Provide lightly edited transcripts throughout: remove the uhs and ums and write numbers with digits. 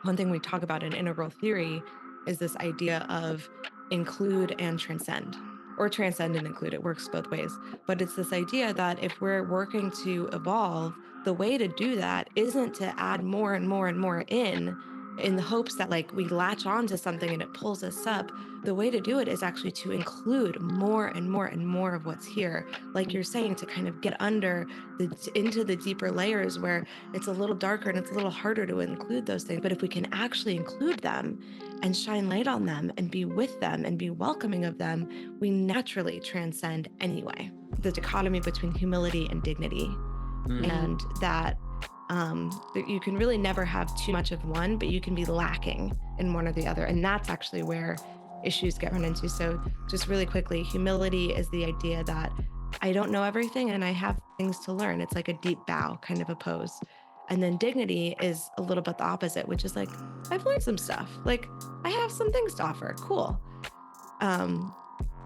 One thing we talk about in integral theory is this idea of include and transcend, or transcend and include. It works both ways. But it's this idea that if we're working to evolve, the way to do that isn't to add more and more and more in the hopes that like we latch on to something and it pulls us up. The way to do it is actually to include more and more and more of what's here. Like you're saying, to kind of get into the deeper layers where it's a little darker and it's a little harder to include those things. But if we can actually include them and shine light on them and be with them and be welcoming of them, we naturally transcend anyway. The dichotomy between humility and dignity, and that you can really never have too much of one, but you can be lacking in one or the other. And that's actually where issues get run into. So just really quickly, humility is the idea that I don't know everything and I have things to learn. It's like a deep bow kind of a pose. And then dignity is a little bit the opposite, which is like, I've learned some stuff. Like I have some things to offer. Cool. Um,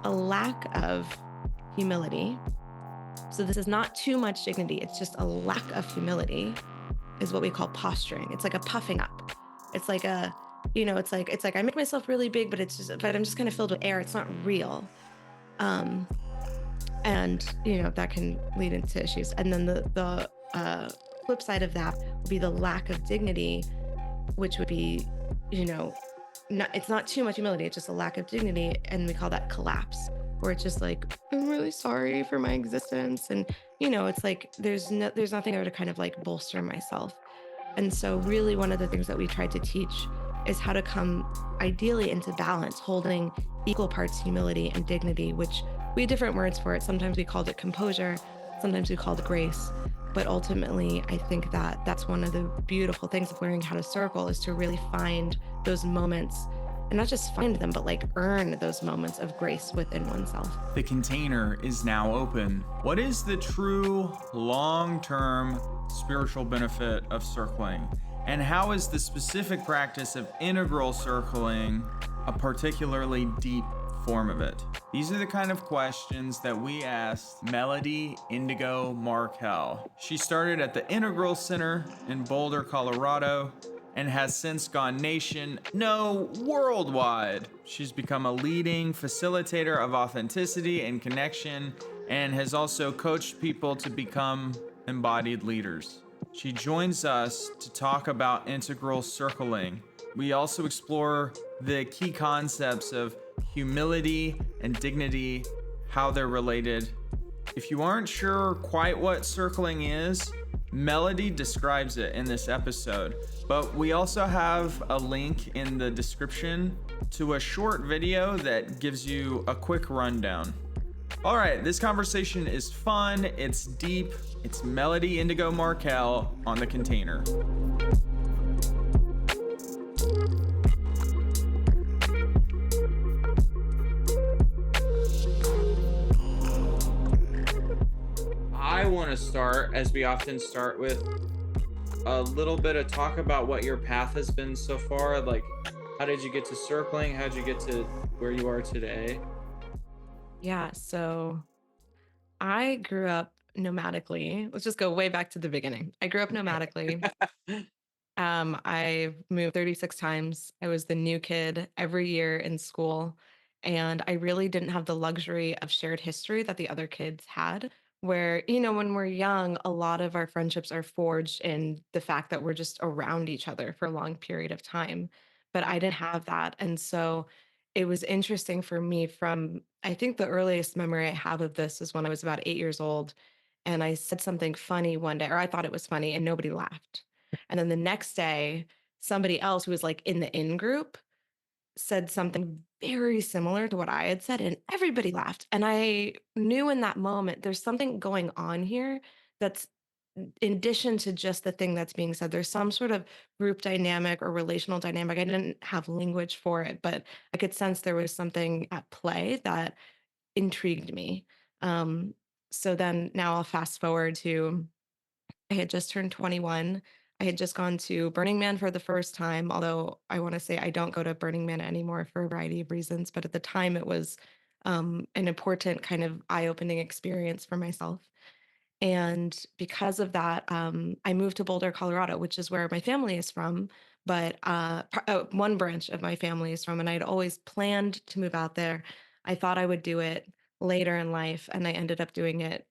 a lack of humility. So this is not too much dignity. It's just a lack of humility is what we call posturing. It's like a puffing up. It's like it's like I make myself really big, but I'm just kind of filled with air. It's not real. Um, and that can lead into issues. And then the flip side of that would be the lack of dignity, which would be, it's not too much humility. It's just a lack of dignity, and we call that collapse, where it's just like, I'm really sorry for my existence, and it's like there's nothing there to kind of like bolster myself. And so really one of the things that we tried to teach is how to come ideally into balance, holding equal parts humility and dignity, which we had different words for it. Sometimes we called it composure, sometimes we called it grace. But ultimately, I think that that's one of the beautiful things of learning how to circle, is to really find those moments, and not just find them, but like earn those moments of grace within oneself. The container is now open. What is the true long-term spiritual benefit of circling? And how is the specific practice of integral circling a particularly deep form of it? These are the kind of questions that we asked Melody Indigo Markel. She started at the Integral Center in Boulder, Colorado, and has since gone worldwide. She's become a leading facilitator of authenticity and connection, and has also coached people to become embodied leaders. She joins us to talk about integral circling. We also explore the key concepts of humility and dignity, how they're related. If you aren't sure quite what circling is, Melody describes it in this episode, but we also have a link in the description to a short video that gives you a quick rundown. All right, this conversation is fun, it's deep, it's Melody Indigo Markel on the container. I want to start, as we often start, with a little bit of talk about what your path has been so far. Like, how did you get to circling? How did you get to where you are today? Yeah, so I grew up nomadically. Let's just go way back to the beginning. I grew up nomadically. I moved 36 times. I was the new kid every year in school. And I really didn't have the luxury of shared history that the other kids had, where, when we're young, a lot of our friendships are forged in the fact that we're just around each other for a long period of time. But I didn't have that. And so it was interesting for me from, I think the earliest memory I have of this is when I was about 8 years old. And I said something funny one day, or I thought it was funny, and nobody laughed. And then the next day, somebody else who was like in the in group said something very similar to what I had said, and everybody laughed. And I knew in that moment, there's something going on here that's in addition to just the thing that's being said. There's some sort of group dynamic or relational dynamic. I didn't have language for it, but I could sense there was something at play that intrigued me. Um, so then now I'll fast forward to, I had just turned 21. I had just gone to Burning Man for the first time, although I want to say I don't go to Burning Man anymore for a variety of reasons. But at the time, it was an important kind of eye-opening experience for myself. And because of that, I moved to Boulder, Colorado, which is where my family is from. but one branch of my family is from, and I'd always planned to move out there. I thought I would do it later in life, and I ended up doing it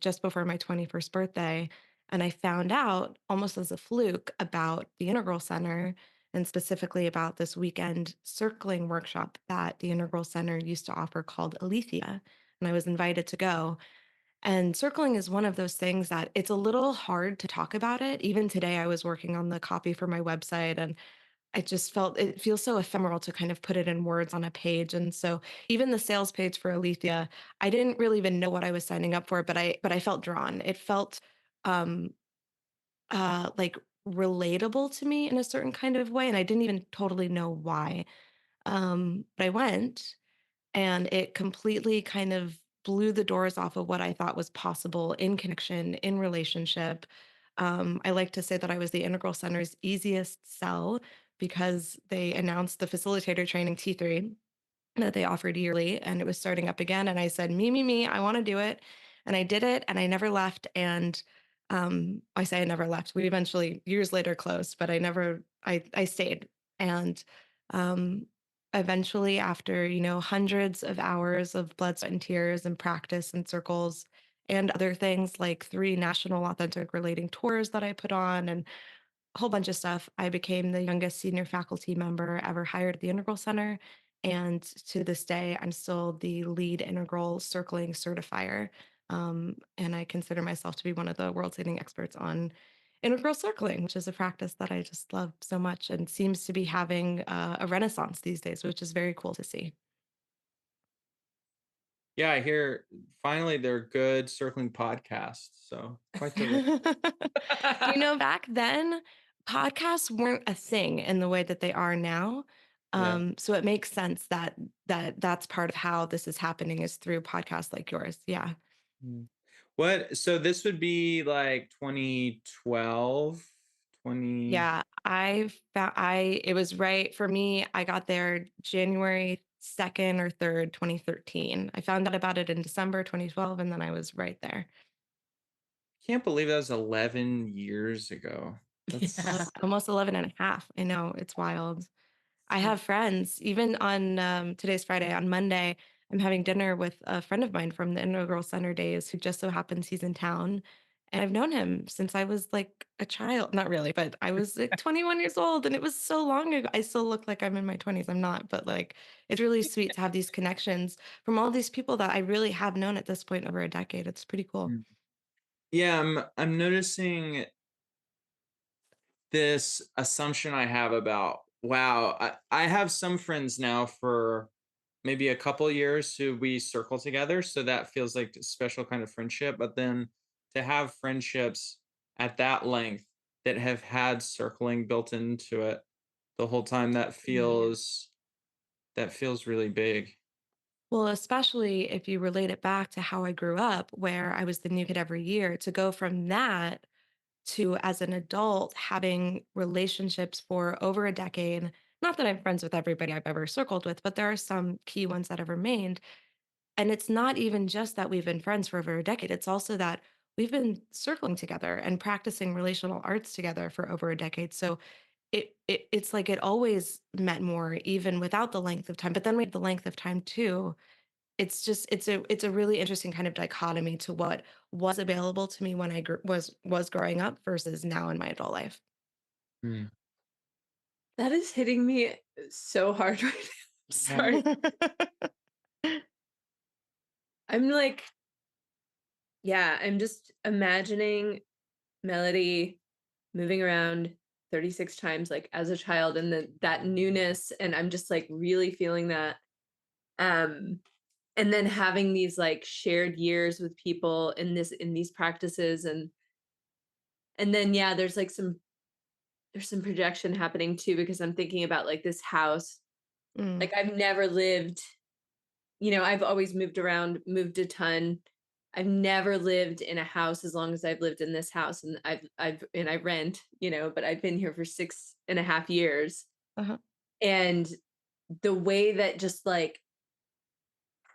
just before my 21st birthday. And I found out almost as a fluke about the Integral Center and specifically about this weekend circling workshop that the Integral Center used to offer called Alethea. And I was invited to go. And circling is one of those things that it's a little hard to talk about it. Even today, I was working on the copy for my website and I just felt it feels so ephemeral to kind of put it in words on a page. And so even the sales page for Alethea, I didn't really even know what I was signing up for, but I felt drawn. It felt um like relatable to me in a certain kind of way. And I didn't even totally know why. But I went and it completely kind of blew the doors off of what I thought was possible in connection, in relationship. I like to say that I was the Integral Center's easiest sell because they announced the facilitator training T3 that they offered yearly and it was starting up again. And I said, me, I want to do it. And I did it and I never left. And I say I never left. We eventually years later closed, but I stayed. And um eventually after, hundreds of hours of blood, sweat, and tears and practice and circles and other things like 3 national authentic relating tours that I put on and a whole bunch of stuff. I became the youngest senior faculty member ever hired at the Integral Center. And to this day, I'm still the lead integral circling certifier. And I consider myself to be one of the world's leading experts on integral circling, which is a practice that I just love so much and seems to be having a renaissance these days, which is very cool to see. Yeah, I hear finally they're good circling podcasts. So quite the range. Back then, podcasts weren't a thing in the way that they are now. Yeah. So it makes sense that that's part of how this is happening is through podcasts like yours. Yeah. Mm. What so this would be like 2012, 20. Yeah. I it was right for me. I got there January 2nd or 3rd, 2013. I found out about it in December 2012, and then I was right there. Can't believe that was 11 years ago. Yeah. That's Almost 11 and a half. I know it's wild. I so have friends, even on today's Friday, on Monday, I'm having dinner with a friend of mine from the Integral Center days who just so happens he's in town. And I've known him since I was like a child. Not really, but I was like 21 years old and it was so long ago. I still look like I'm in my 20s. I'm not, but like it's really sweet to have these connections from all these people that I really have known at this point over a decade. It's pretty cool. Mm. Yeah, I'm noticing this assumption I have about wow, I have some friends now for maybe a couple years who we circle together, so that feels like a special kind of friendship. But then to have friendships at that length that have had circling built into it the whole time, that feels really big. Well, especially if you relate it back to how I grew up, where I was the new kid every year, to go from that to as an adult having relationships for over a decade. Not that I'm friends with everybody I've ever circled with, but there are some key ones that have remained. And it's not even just that we've been friends for over a decade, it's also that we've been circling together and practicing relational arts together for over a decade. So it's like it always meant more even without the length of time. But then we have the length of time too. It's a really interesting kind of dichotomy to what was available to me when I was growing up versus now in my adult life. Mm. That is hitting me so hard right now. Yeah. Sorry. I'm like, yeah, I'm just imagining Melody moving around 36 times like as a child and then that newness and I'm just like really feeling that. Um and then having these like shared years with people in these practices and then yeah, there's some projection happening too because I'm thinking about like this house. Mm, Like I've never lived. I've always moved around, moved a ton. I've never lived in a house as long as I've lived in this house, and I rent, but I've been here for 6.5 years. uh-huh, And the way that just like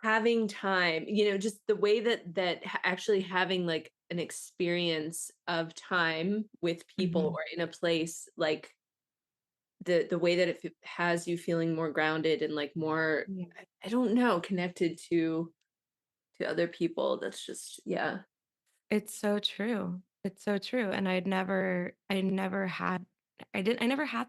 having time, just the way that actually having like an experience of time with people mhm, or in a place like the way that has you feeling more grounded and like more, Yeah. I don't know, connected to other people. That's just, yeah. It's so true. It's so true. And I never had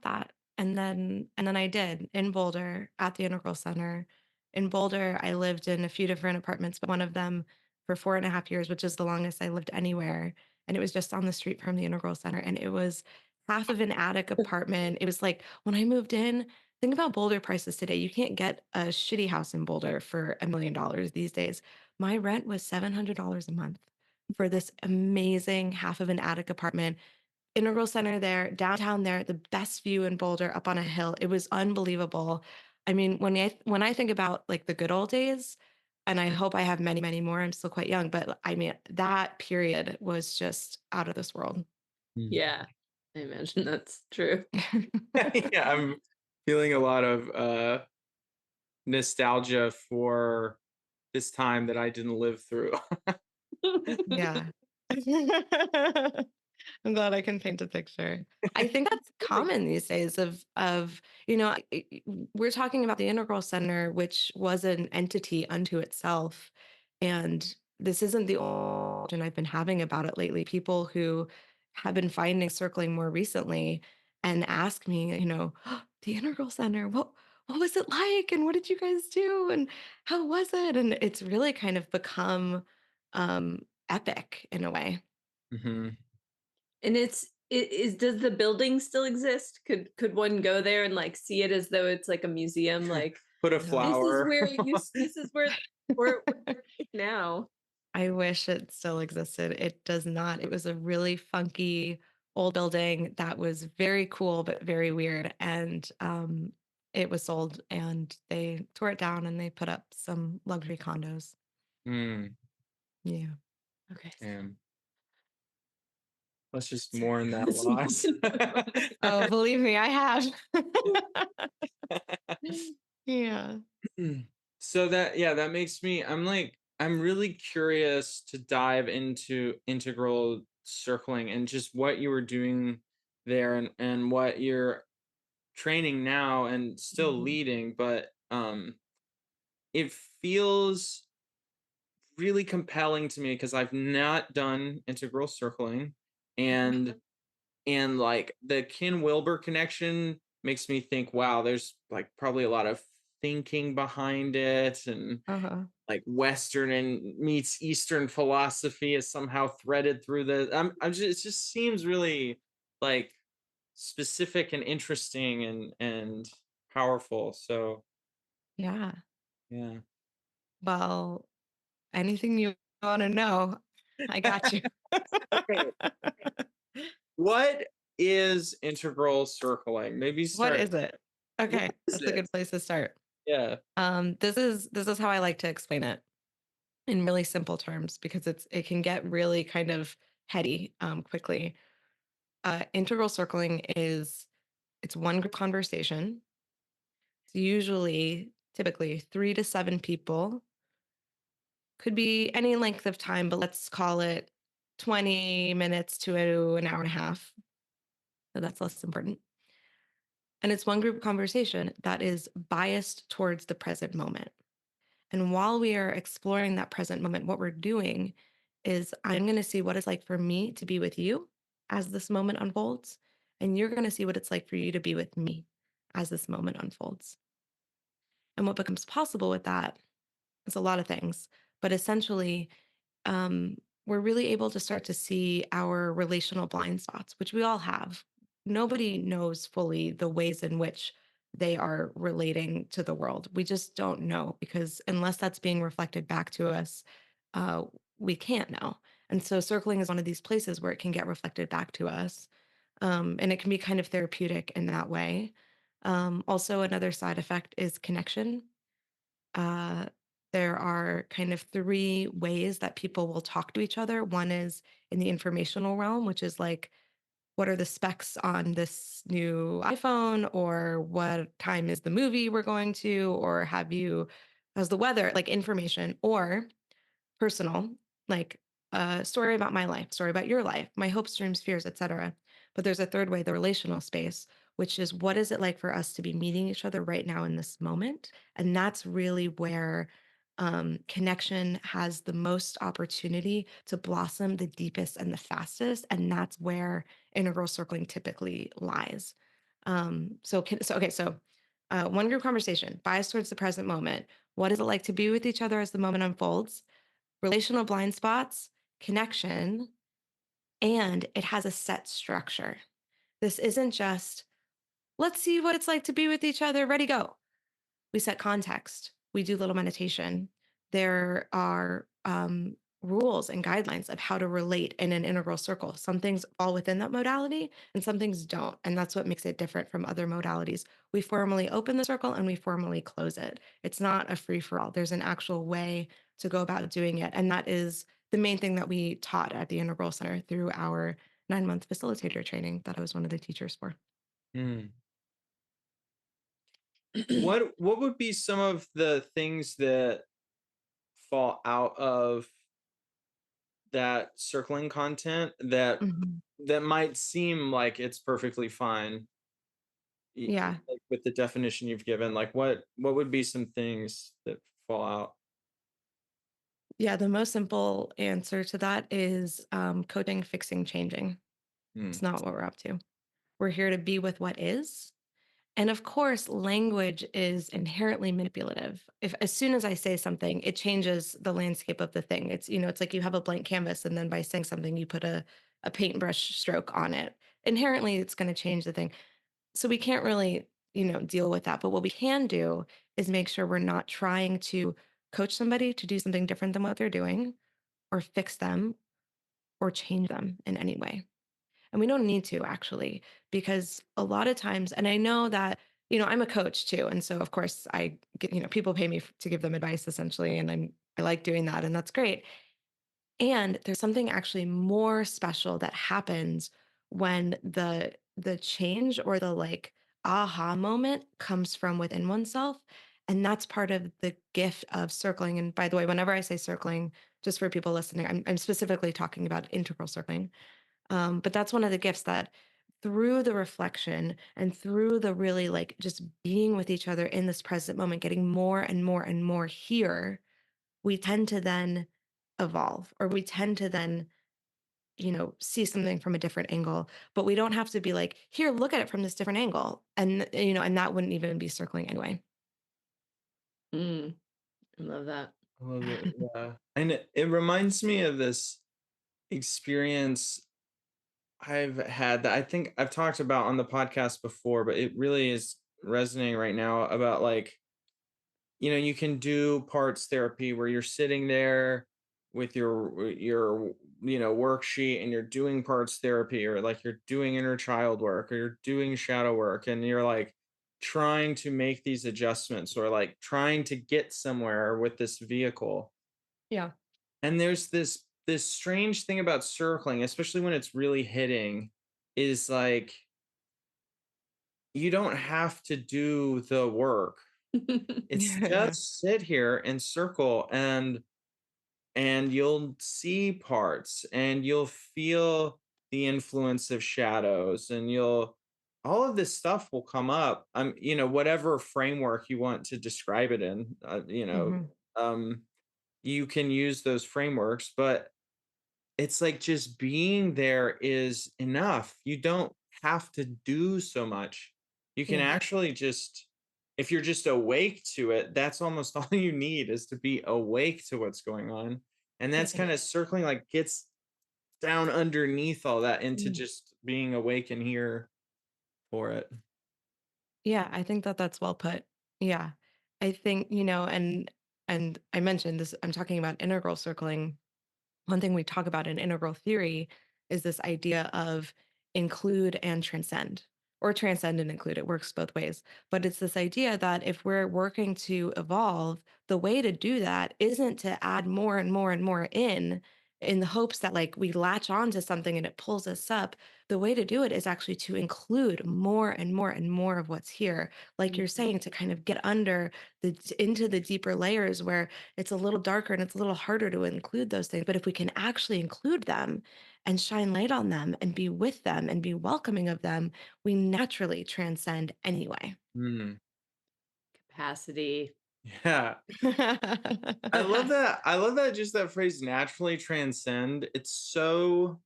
that. And then I did in Boulder at the Integral Center. In Boulder, I lived in a few different apartments, but one of them for 4.5 years, which is the longest I lived anywhere. And it was just on the street from the Integral Center. And it was half of an attic apartment. It was like when I moved in, think about Boulder prices today. You can't get a shitty house in Boulder for $1 million these days. My rent was $700 a month for this amazing half of an attic apartment. Integral Center there, downtown there, the best view in Boulder up on a hill. It was unbelievable. I mean, when I think about like the good old days, and I hope I have many, many more. I'm still quite young, but I mean, that period was just out of this world. Mm. Yeah, I imagine that's true. Yeah, I'm feeling a lot of nostalgia for this time that I didn't live through. Yeah. I'm glad I can paint a picture. I think that's common these days of, we're talking about the Integral Center, which was an entity unto itself. And this isn't the only and I've been having about it lately. People who have been finding circling more recently and ask me, the Integral Center, what was it like? And what did you guys do? And how was it? And it's really kind of become epic in a way. Mhm. And it is, does the building still exist? Could one go there and like see it as though it's like a museum? Like Put a this is flower. where it used. This is where we're now. I wish it still existed. It does not. It was a really funky old building that was very cool, but very weird. And it was sold and they tore it down and they put up some luxury condos. Mm, Yeah. Okay. damn. Let's just Sorry. mourn that loss. Oh, believe me, I have. Yeah. So that, yeah, that makes me, I'm really curious to dive into integral circling and just what you were doing there, and what you're training now and still Mhm. leading, but it feels really compelling to me because I've not done integral circling, and like the Ken Wilber connection makes me think, wow, there's like probably a lot of thinking behind it, and Uh-huh. like Western and meets Eastern philosophy is somehow threaded through the. I'm just, it just seems really like specific and interesting and powerful. So Yeah. yeah. Well, anything you want to know, I got you. Okay. What is integral circling? Maybe What start. is it? What Okay, is that's a it? good place to start. Yeah. This is how I like to explain it in really simple terms because it can get really kind of heady quickly. Integral circling it's one group conversation. It's usually typically 3 to 7 people. Could be any length of time, but let's call it 20 minutes to an hour and a half. So that's less important. And it's one group conversation that is biased towards the present moment. And while we are exploring that present moment, what we're doing is I'm going to see what it's like for me to be with you as this moment unfolds. And you're going to see what it's like for you to be with me as this moment unfolds. And what becomes possible with that is a lot of things. But essentially, um, we're really able to start to see our relational blind spots, which we all have. Nobody knows fully the ways in which they are relating to the world. We just don't know because unless that's being reflected back to us, uh, we can't know. And so circling is one of these places where it can get reflected back to us. And it can be kind of therapeutic in that way. Also, another side effect is connection. uh, there are kind of three ways that people will talk to each other. One is in the informational realm, which is like, what are the specs on this new iPhone? Or what time is the movie we're going to? Or how's the weather? Like information. Or personal, like a story about my life, story about your life, my hopes, dreams, fears, etc. But there's a third way, the relational space, which is what is it like for us to be meeting each other right now in this moment? And that's really where connection has the most opportunity to blossom the deepest and the fastest. And that's where integral circling typically lies. One group conversation, bias towards the present moment. What is it like to be with each other as the moment unfolds? Relational blind spots, connection, and it has a set structure. This isn't just, let's see what it's like to be with each other, ready, go. We set context. We do little meditation. There are rules and guidelines of how to relate in an integral circle. Some things fall within that modality and some things don't. And that's what makes it different from other modalities. We formally open the circle and we formally close it. It's not a free for all. There's an actual way to go about doing it. And that is the main thing that we taught at the Integral Center through our 9-month facilitator training that I was one of the teachers for. Mm. What would be some of the things that fall out of that circling content that Mhm. might seem like it's perfectly fine, Yeah. like with the definition you've given? Like what would be some things that fall out? Yeah, the most simple answer to that is coding, fixing, changing. It's Mm. not what we're up to. We're here to be with what is. And of course, language is inherently manipulative. If as soon as I say something, it changes the landscape of the thing. It's like you have a blank canvas, and then by saying something, you put a paintbrush stroke on it. Inherently, it's going to change the thing. So we can't really, deal with that. But what we can do is make sure we're not trying to coach somebody to do something different than what they're doing or fix them or change them in any way. And we don't need to actually, because a lot of times, and I know that, I'm a coach too. And so of course I get, people pay me to give them advice essentially. And I like doing that. And that's great. And there's something actually more special that happens when the change or the like aha moment comes from within oneself. And that's part of the gift of circling. And by the way, whenever I say circling, just for people listening, I'm specifically talking about integral circling. But that's one of the gifts that through the reflection and through the really like just being with each other in this present moment, getting more and more and more here, we tend to then evolve or we tend to then, see something from a different angle. But we don't have to be like, here, look at it from this different angle. And that wouldn't even be circling anyway. Mm, I love that. I love it. Yeah. And it reminds me of this experience I've had that I think I've talked about on the podcast before, but it really is resonating right now about like, you can do parts therapy where you're sitting there with your worksheet and you're doing parts therapy, or like you're doing inner child work, or you're doing shadow work, and you're like trying to make these adjustments or like trying to get somewhere with this vehicle. Yeah. And there's this strange thing about circling, especially when it's really hitting, is like you don't have to do the work. It's Yeah. just sit here and circle, and you'll see parts and you'll feel the influence of shadows, and you'll all of this stuff will come up. Whatever framework you want to describe it in, Hmm. um you can use those frameworks, but it's like just being there is enough. You don't have to do so much. You can Yeah. actually just, if you're just awake to it, that's almost all you need, is to be awake to what's going on. And that's kind of circling, like gets down underneath all that into Yeah. just being awake and here for it. Yeah, I think that that's well put. Yeah. I think, and I mentioned this, I'm talking about integral circling. One thing we talk about in integral theory is this idea of include and transcend, or transcend and include. It works both ways. But it's this idea that if we're working to evolve, the way to do that isn't to add more and more and more in. in the hopes that like we latch on to something and it pulls us up. The way to do it is actually to include more and more and more of what's here. Like you're Mhm. saying, to kind of get under into the deeper layers where it's a little darker and it's a little harder to include those things. But if we can actually include them and shine light on them and be with them and be welcoming of them, we naturally transcend anyway. Hmm. Capacity. Yeah. I love that. I love that, just that phrase, naturally transcend. It's so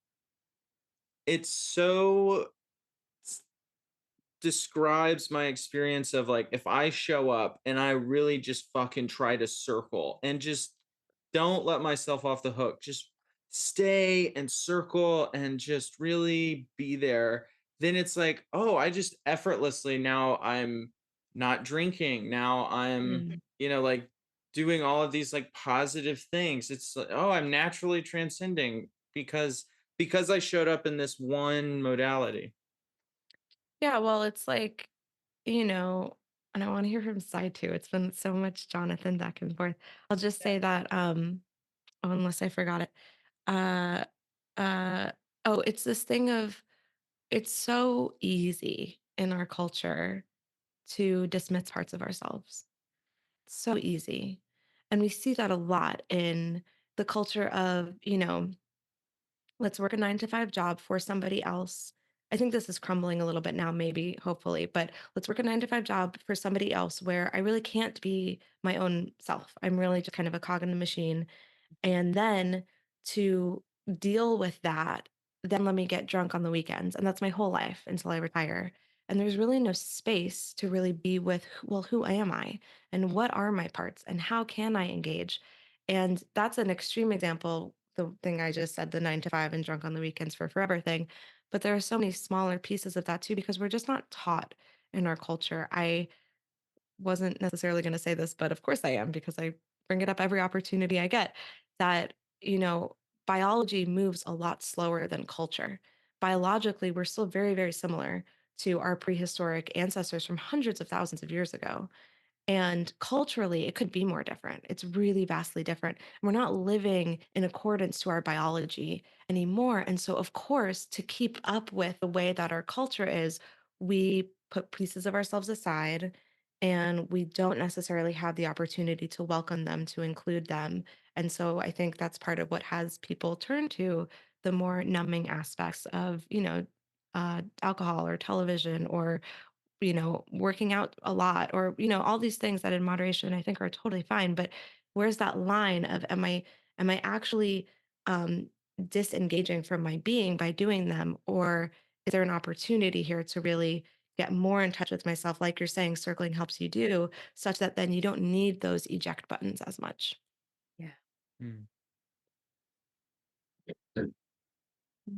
describes my experience of, like, if I show up and I really just fucking try to circle and just don't let myself off the hook, just stay and circle and just really be there, then it's like, oh, I just effortlessly, now I'm not drinking. Now I'm, Mm. like, doing all of these like positive things. It's like, oh, I'm naturally transcending because I showed up in this one modality. Yeah, well, it's like, you know, and I want to hear from side too. It's been so much Jonathan back and forth. I'll just say that, oh, unless I forgot it. Uh uh oh, it's this thing of it's so easy in our culture to dismiss parts of ourselves. So easy. And we see that a lot in the culture of, let's work a 9 to 5 job for somebody else. I think this is crumbling a little bit now, maybe, hopefully, but let's work a 9 to 5 job for somebody else where I really can't be my own self. I'm really just kind of a cog in the machine. And then to deal with that, then let me get drunk on the weekends. And that's my whole life until I retire. And there's really no space to really be with, well, who am I? And what are my parts? And how can I engage? And that's an extreme example. The thing I just said, the 9 to 5 and drunk on the weekends for forever thing. But there are so many smaller pieces of that too, because we're just not taught in our culture. I wasn't necessarily going to say this, but of course I am because I bring it up every opportunity I get that, you know, biology moves a lot slower than culture. Biologically, we're still very, very similar to our prehistoric ancestors from hundreds of thousands of years ago. And culturally, it could be more different. It's really vastly different. We're not living in accordance to our biology anymore. And so, of course, to keep up with the way that our culture is, we put pieces of ourselves aside and we don't necessarily have the opportunity to welcome them, to include them. And so, I think that's part of what has people turn to the more numbing aspects of, alcohol or television or working out a lot or, all these things that in moderation I think are totally fine. But where's that line of am I actually um disengaging from my being by doing them? Or is there an opportunity here to really get more in touch with myself, like you're saying, circling helps you do, such that then you don't need those eject buttons as much. Yeah. Mm.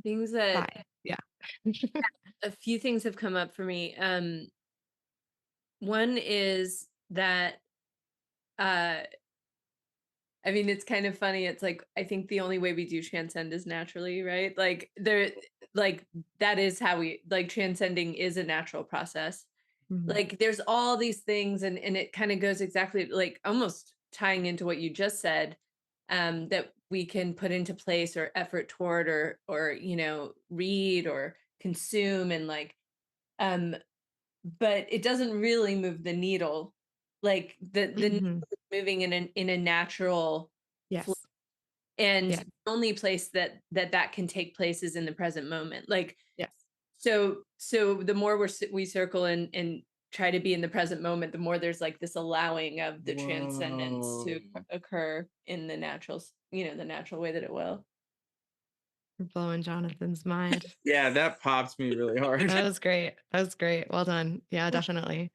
Things that Bye. Yeah. a few things have come up for me. One is that uh I mean, it's kind of funny. It's like I think the only way we do transcend is naturally, right? Like that is how we like transcending is a natural process. Mhm. Like there's all these things and it kind of goes exactly like almost tying into what you just said, that we can put into place or effort toward or read or consume and like um but it doesn't really move the needle. Like the needle Mhm. is moving in a natural flow, Yes. and Yeah. the only place that can take place is in the present moment. Like Yes. so the more we circle and try to be in the present moment, the more there's like this allowing of the transcendence Whoa. to occur in the natural the natural way that it will. You're blowing Jonathan's mind. Yeah, that popped me really hard. That was great. That was great. Well done. Yeah, definitely.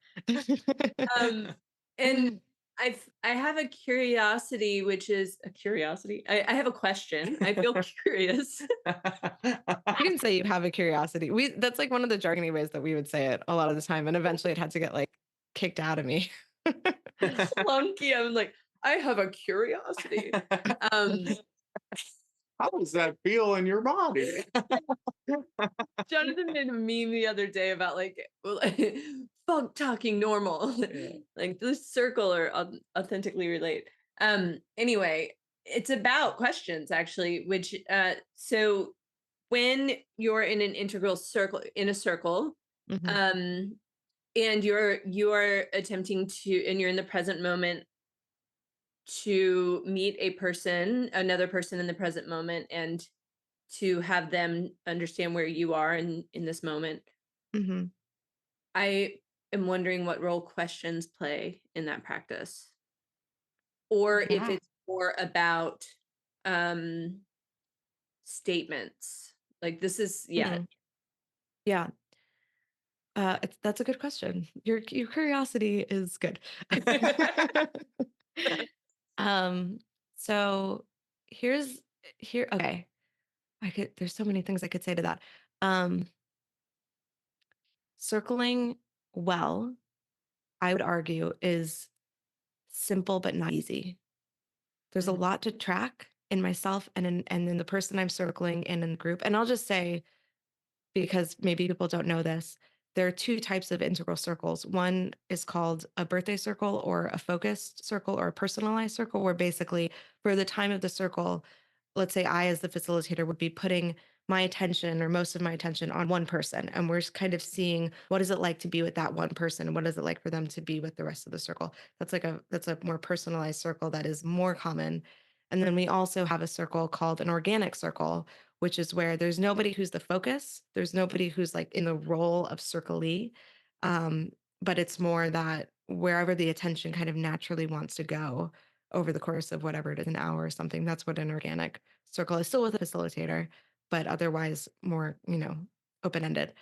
Um, and I have a curiosity, which is a curiosity. I have a question. I feel curious. You can say you have a curiosity. That's like one of the jargony ways that we would say it a lot of the time, and eventually it had to get, like, kicked out of me. Clunky. I'm like, I have a curiosity. Um, How does that feel in your body? Jonathan made a meme the other day about like funk talking normal, Yeah. like this circle or authentically relate. Anyway, it's about questions actually, which so when you're in an integral circle in a circle, Hmm. um and you're attempting to and you're in the present moment to meet another person in the present moment, and to have them understand where you are in this moment. Hmm. I am wondering what role questions play in that practice, or if Yeah. it's more about um statements. Like this is yeah. Mm. Yeah. That's a good question. Your curiosity is good. um, so here's here. Okay, I could. There's so many things I could say to that. Um, Circling well, I would argue, is simple but not easy. There's a Mhm. lot to track in myself and in the person I'm circling and in the group. And I'll just say, because maybe people don't know this, there are two types of integral circles. One is called a birthday circle or a focused circle or a personalized circle, where basically for the time of the circle, let's say I, as the facilitator, would be putting my attention or most of my attention on one person. And we're kind of seeing what is it like to be with that one person and what is it like for them to be with the rest of the circle. That's a more personalized circle that is more common. And then we also have a circle called an organic circle, which is where there's nobody who's the focus. There's nobody who's like in the role of circlee. Um, but it's more that wherever the attention kind of naturally wants to go over the course of whatever it is, an hour or something, that's what an organic circle is, still with a facilitator, but otherwise more, open ended.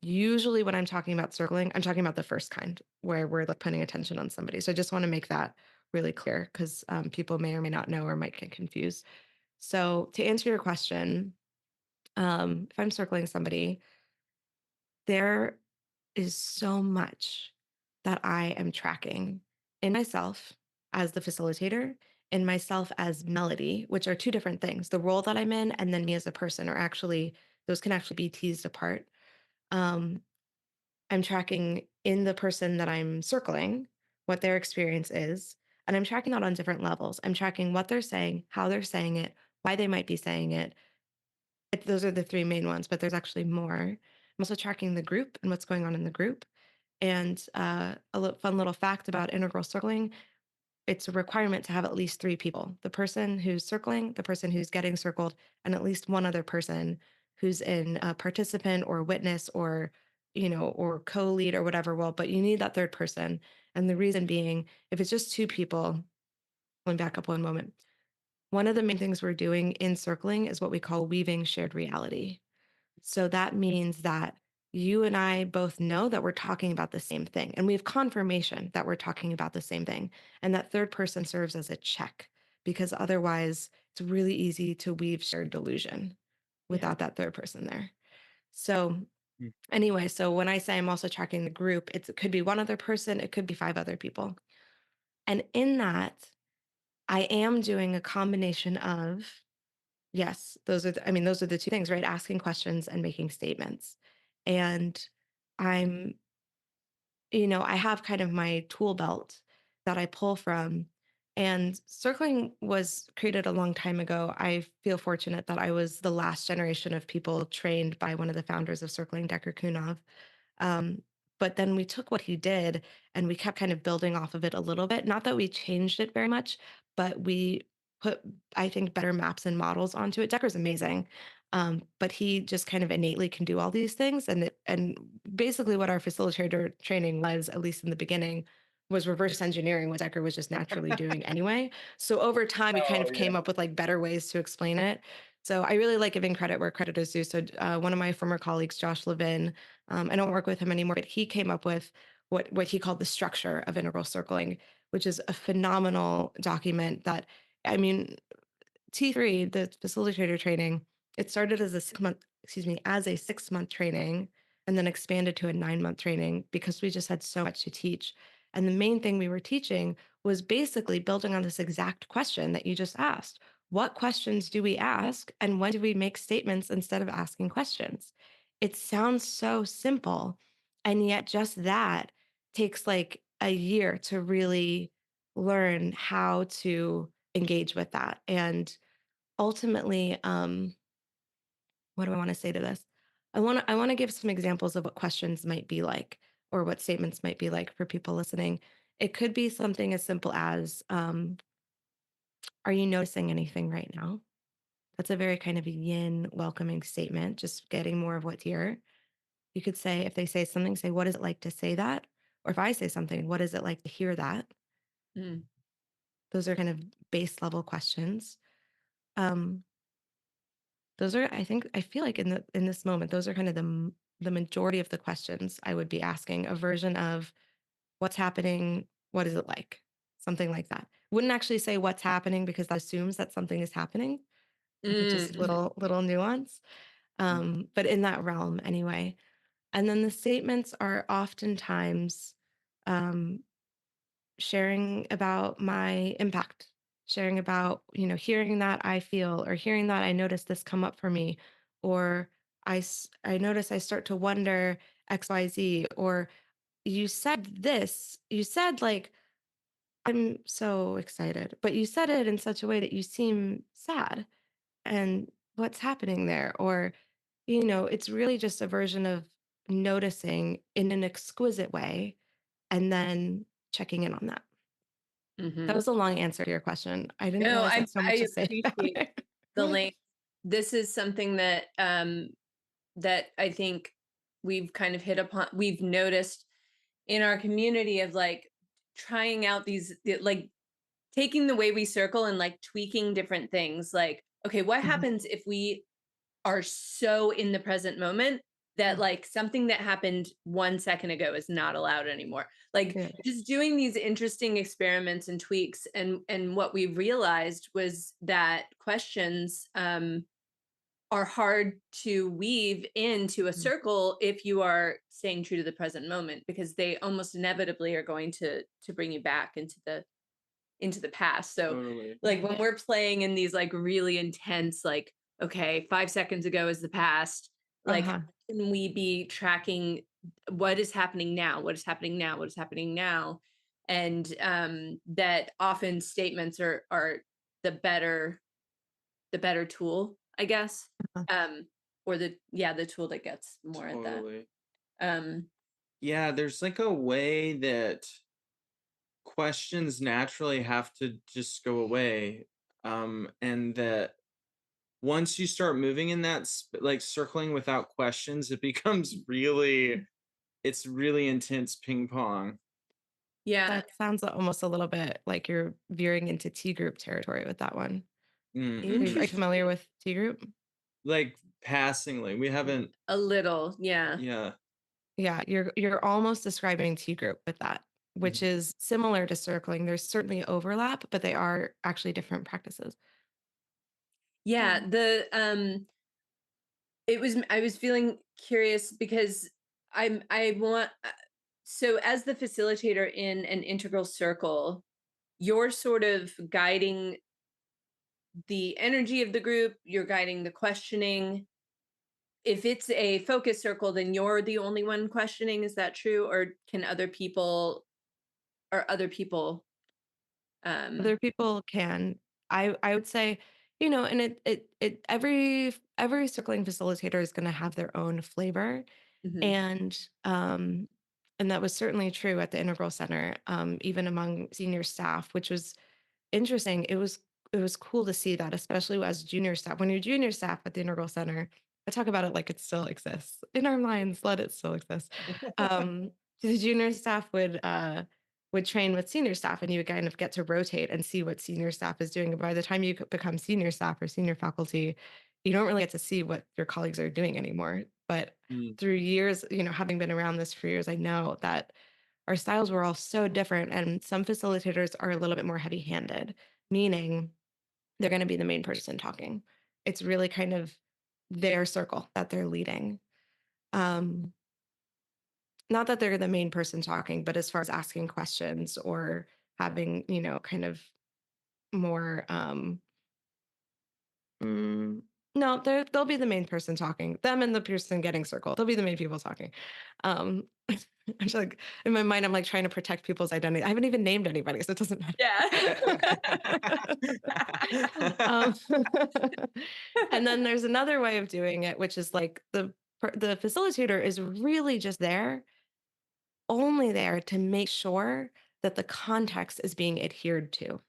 Usually when I'm talking about circling, I'm talking about the first kind where we're like putting attention on somebody. So I just want to make that really clear because people may or may not know or might get confused. So to answer your question, if I'm circling somebody, there is so much that I am tracking in myself as the facilitator, in myself as Melody, which are two different things. The role that I'm in and then me as a person are actually, those can actually be teased apart. Um, I'm tracking in the person that I'm circling what their experience is. And I'm tracking that on different levels. I'm tracking what they're saying, how they're saying it, why they might be saying it. Those are the three main ones, but there's actually more. I'm also tracking the group and what's going on in the group. And fun little fact about integral circling, it's a requirement to have at least three people: the person who's circling, the person who's getting circled, and at least one other person who's in a participant or witness or, or co-lead or whatever role. But you need that third person. And the reason being, if it's just two people, let me back up one moment. One of the main things we're doing in circling is what we call weaving shared reality. So that means that you and I both know that we're talking about the same thing, and we have confirmation that we're talking about the same thing. And that third person serves as a check, because otherwise it's really easy to weave shared delusion Yeah. without that third person there. So, Mm. anyway, so when I say I'm also tracking the group, it could be one other person, it could be five other people. And in that, I am doing a combination of, yes, those are the two things, right? Asking questions and making statements. And I'm, I have kind of my tool belt that I pull from. And circling was created a long time ago. I feel fortunate that I was the last generation of people trained by one of the founders of circling, Decker Kunov. Um, but then we took what he did and we kept kind of building off of it a little bit. Not that we changed it very much, but we put, I think, better maps and models onto it. Decker's amazing. But he just kind of innately can do all these things. And basically what our facilitator training was, at least in the beginning, was reverse engineering what Decker was just naturally doing anyway. So over time, we kind Oh of yeah. came up with like better ways to explain it. So I really like giving credit where credit is due. So one of my former colleagues, Josh Levin, I don't work with him anymore, but he came up with what he called the structure of integral circling, which is a phenomenal document that, I mean, T3, the facilitator training, it started as a 6 month, excuse me, as a 6 month training and then expanded to a 9 month training because we just had so much to teach. And the main thing we were teaching was basically building on this exact question that you just asked. What questions do we ask? And when do we make statements instead of asking questions? It sounds so simple. And yet, just that takes like a year to really learn how to engage with that. And ultimately, what do I want to say to this? I want to give some examples of what questions might be like or what statements might be like for people listening. It could be something as simple as, are you noticing anything right now? That's a very kind of yin welcoming statement, just getting more of what's here. You could say, if they say something, say, what is it like to say that? Or if I say something, what is it like to hear that? Mm, Those are kind of base level questions. Um, those are, I feel like in this moment, those are kind of the majority of the questions I would be asking. A version of what's happening, what is it like, something like that. Wouldn't actually say what's happening because that assumes that something is happening. Just mhm, little nuance, but in that realm anyway. And then the statements are oftentimes um, sharing about my impact, sharing about, hearing that I feel, or hearing that I notice this come up for me, or I notice I start to wonder XYZ, or you said this, you said like, I'm so excited, but you said it in such a way that you seem sad. And what's happening there? Or, it's really just a version of noticing in an exquisite way and then checking in on that. That mhm. was a long answer to your question. I didn't No, realize I that's so much I to say about appreciate it. the length. This is something that that I think we've kind of hit upon. We've noticed in our community of like trying out like taking the way we circle and like tweaking different things. Like, okay, what Mhm. happens if we are so in the present moment that Mm. like something that happened 1 second ago is not allowed anymore, like Yeah. just doing these interesting experiments and tweaks. And what we realized was that questions are hard to weave into a Mm. circle if you are staying true to the present moment, because they almost inevitably are going to bring you back into the past. So Totally. like when we're playing in these like really intense, like, okay, 5 seconds ago is the past, like Uh-huh. how can we be tracking what is happening now, what is happening now, what is happening now? And that often statements are the better the better tool, I guess. Uh-huh. um or the tool that gets more at that. Totally. um Yeah, there's like a way that questions naturally have to just go away. And that once you start moving in that like circling without questions, it becomes really, it's really intense ping pong. yeah, That sounds almost a little bit like you're veering into T group territory with that one. Are you interesting. familiar with T group? Like passingly, we haven't. A little, yeah. Yeah. Yeah, you're almost describing T group with that, which Mhm. is similar to circling. There's certainly overlap, but they are actually different practices. Yeah, the I was feeling curious because I want so as the facilitator in an integral circle, you're sort of guiding the energy of the group, you're guiding the questioning. If it's a focus circle, then you're the only one questioning, is that true? Or can other people um Other people can. I would say, and every circling facilitator is going to have their own flavor, mhm, and that was certainly true at the Integral Center, even among senior staff, which was interesting. It was cool to see that, especially as junior staff. When you're junior staff at the Integral Center, I talk about it like it still exists in our minds. Let it still exist. Um, the junior staff would train with senior staff, and you would kind of get to rotate and see what senior staff is doing. And by the time you become senior staff or senior faculty, you don't really get to see what your colleagues are doing anymore. But Mm. through years, having been around this for years, I know that our styles were all so different. And some facilitators are a little bit more heavy handed, meaning they're going to be the main person talking. It's really kind of their circle that they're leading. Um, Not that they're the main person talking, but as far as asking questions or having, kind of more No, they'll be the main person talking. Them and the person getting circled. They'll be the main people talking. Um, I'm just like in my mind, I'm like trying to protect people's identity. I haven't even named anybody, so it doesn't Yeah. matter. And then there's another way of doing it, which is like the facilitator is really just there, only there to make sure that the context is being adhered to.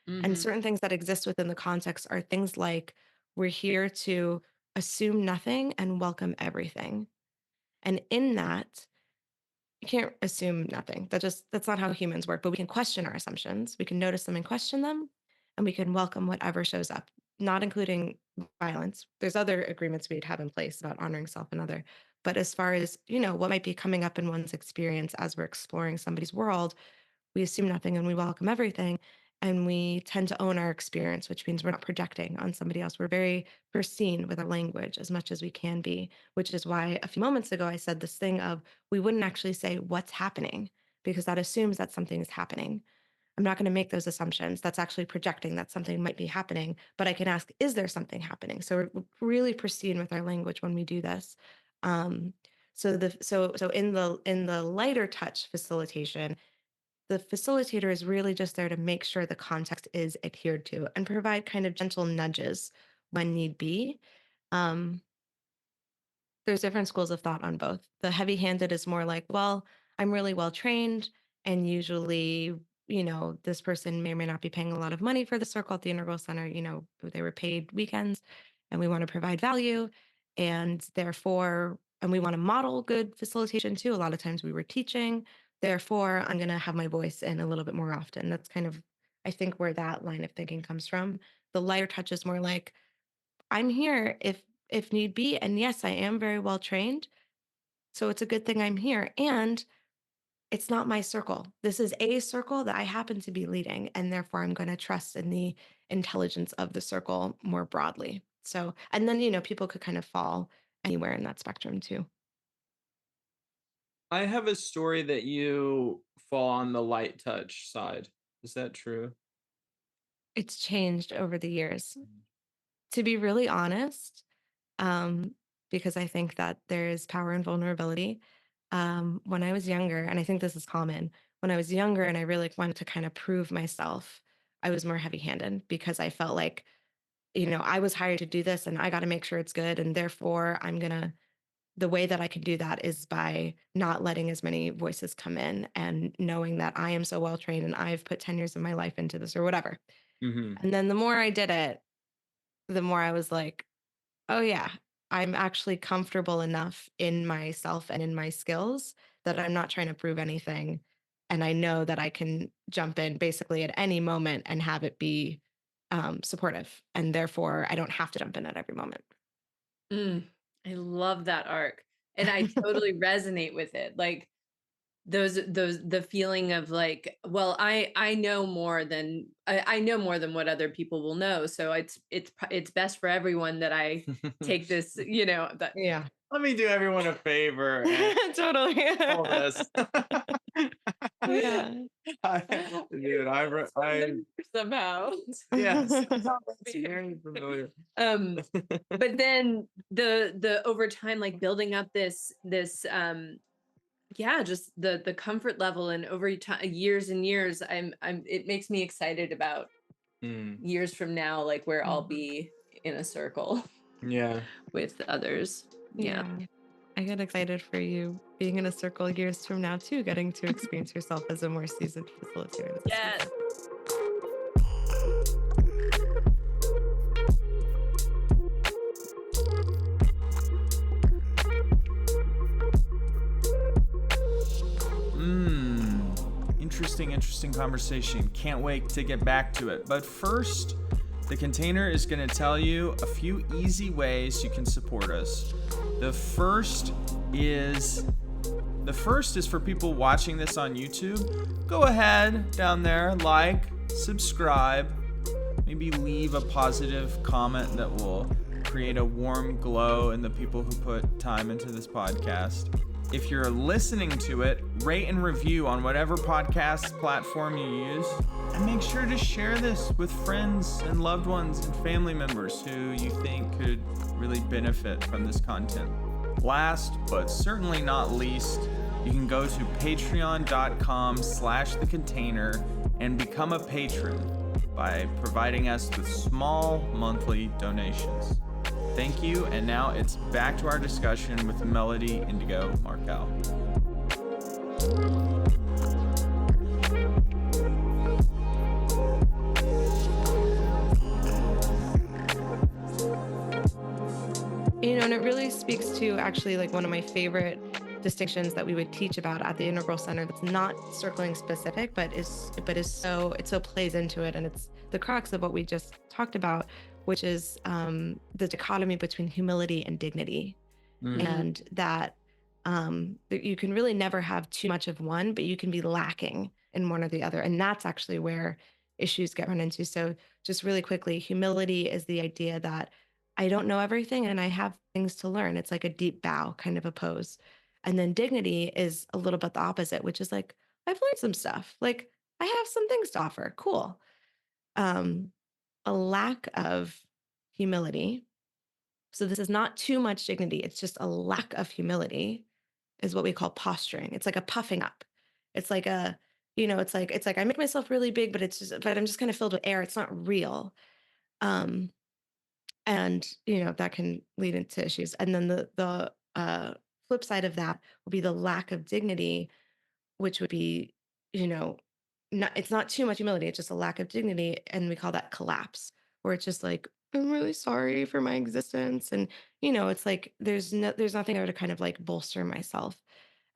And Mhm. certain things that exist within the context are things like we're here to assume nothing and welcome everything. And in that, you can't assume nothing. That's not how humans work, but we can question our assumptions. We can notice them and question them, and we can welcome whatever shows up, not including violence. There's other agreements we'd have in place about honoring self and other. But as far as, what might be coming up in one's experience as we're exploring somebody's world, we assume nothing and we welcome everything. And we tend to own our experience, which means we're not projecting on somebody else. We're very pristine with our language as much as we can be, which is why a few moments ago I said this thing of we wouldn't actually say what's happening because that assumes that something is happening. I'm not going to make those assumptions. That's actually projecting that something might be happening, but I can ask, is there something happening? So we're really pristine with our language when we do this. Um, so in the lighter touch facilitation, the facilitator is really just there to make sure the context is adhered to and provide kind of gentle nudges when need be. Um, there's different schools of thought on both. The heavy-handed is more like, well, I'm really well trained, and usually, this person may or may not be paying a lot of money for the circle at the Integral Center. They were paid weekends, and we want to provide value, and therefore, and we want to model good facilitation too. A lot of times we were teaching, therefore, I'm going to have my voice in a little bit more often. That's kind of, I think, where that line of thinking comes from. The lighter touch is more like, I'm here if need be, and yes, I am very well trained, so it's a good thing I'm here, and it's not my circle. This is a circle that I happen to be leading, and therefore I'm gonna trust in the intelligence of the circle more broadly. So and then, people could kind of fall anywhere in that spectrum too. I have a story that you fall on the light touch side. Is that true? It's changed over the years. To be really honest, um, because I think that there is power in vulnerability. When I was younger, and I think this is common, when I was younger and I really wanted to kind of prove myself, I was more heavy handed because I felt like, I was hired to do this and I got to make sure it's good. And therefore, the way that I can do that is by not letting as many voices come in and knowing that I am so well trained and I've put 10 years of my life into this or whatever. Mhm. And then the more I did it, the more I was like, oh, yeah. I'm actually comfortable enough in myself and in my skills that I'm not trying to prove anything. And I know that I can jump in basically at any moment and have it be supportive. And therefore, I don't have to jump in at every moment. Mm, I love that arc, and I totally resonate with it, like, those the feeling of like, well, I know more than I know more than what other people will know, so it's best for everyone that I take this, that Yeah. Let me do everyone a favor and Totally. all this. Yeah. Dude, somehow. yes, it's very familiar. Um, but then the over time, like building up this yeah, just the comfort level, and over time, years and years, I'm it makes me excited about Mm, years from now, like where I'll Mhm. be in a circle yeah. with others. Yeah. Yeah. I get excited for you being in a circle years from now, too, getting to experience yourself as a more seasoned facilitator in the space. Yes. Interesting conversation. Can't wait to get back to it. But first, the container is going to tell you a few easy ways you can support us. The first is for people watching this on YouTube. Go ahead down there, like, subscribe, maybe leave a positive comment that will create a warm glow in the people who put time into this podcast. If you're listening to it, rate and review on whatever podcast platform you use. And make sure to share this with friends and loved ones and family members who you think could really benefit from this content. Last, but certainly not least, you can go to patreon.com/thecontainer and become a patron by providing us with small monthly donations. Thank you, and now it's back to our discussion with Melody Indigo Markel. And it really speaks to actually like one of my favorite distinctions that we would teach about at the Integral Center that's not circling specific, but is so plays into it, and it's the crux of what we just talked about, which is the dichotomy between humility and dignity. And that you can really never have too much of one, but you can be lacking in one or the other. And that's actually where issues get run into. So just really quickly, humility is the idea that I don't know everything and I have things to learn. It's like a deep bow kind of a pose. And then dignity is a little bit the opposite, which is like, I've learned some stuff. Like I have some things to offer. Cool. A lack of humility. So this is not too much dignity. It's just a lack of humility is what we call posturing. It's like a puffing up. It's like a, it's like I make myself really big, but I'm just kind of filled with air. It's not real. Um, and that can lead into issues. And then the flip side of that will be the lack of dignity, which would be, you know, it's not too much humility, it's just a lack of dignity. And we call that collapse, where it's just like, I'm really sorry for my existence. And, it's like there's nothing there to kind of like bolster myself.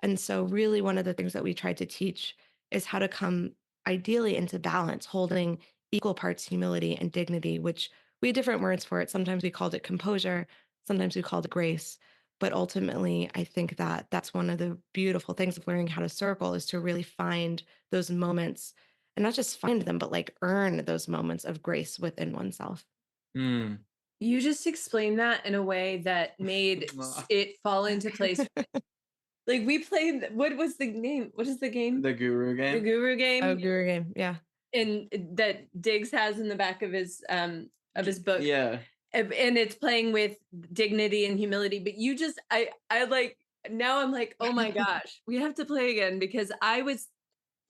And so really one of the things that we tried to teach is how to come ideally into balance, holding equal parts humility and dignity, which we had different words for it. Sometimes we called it composure, sometimes we called it grace. But ultimately, I think that that's one of the beautiful things of learning how to circle is to really find those moments and not just find them, but like earn those moments of grace within oneself. Mm. You just explained that in a way that made it fall into place. Like we played, what was the name? What is the game? The Guru game? The Guru game. Oh, Guru game. Yeah. And that Diggs has in the back of his book. Yeah. And it's playing with dignity and humility. But you just I like now I'm like, oh my gosh, we have to play again, because I was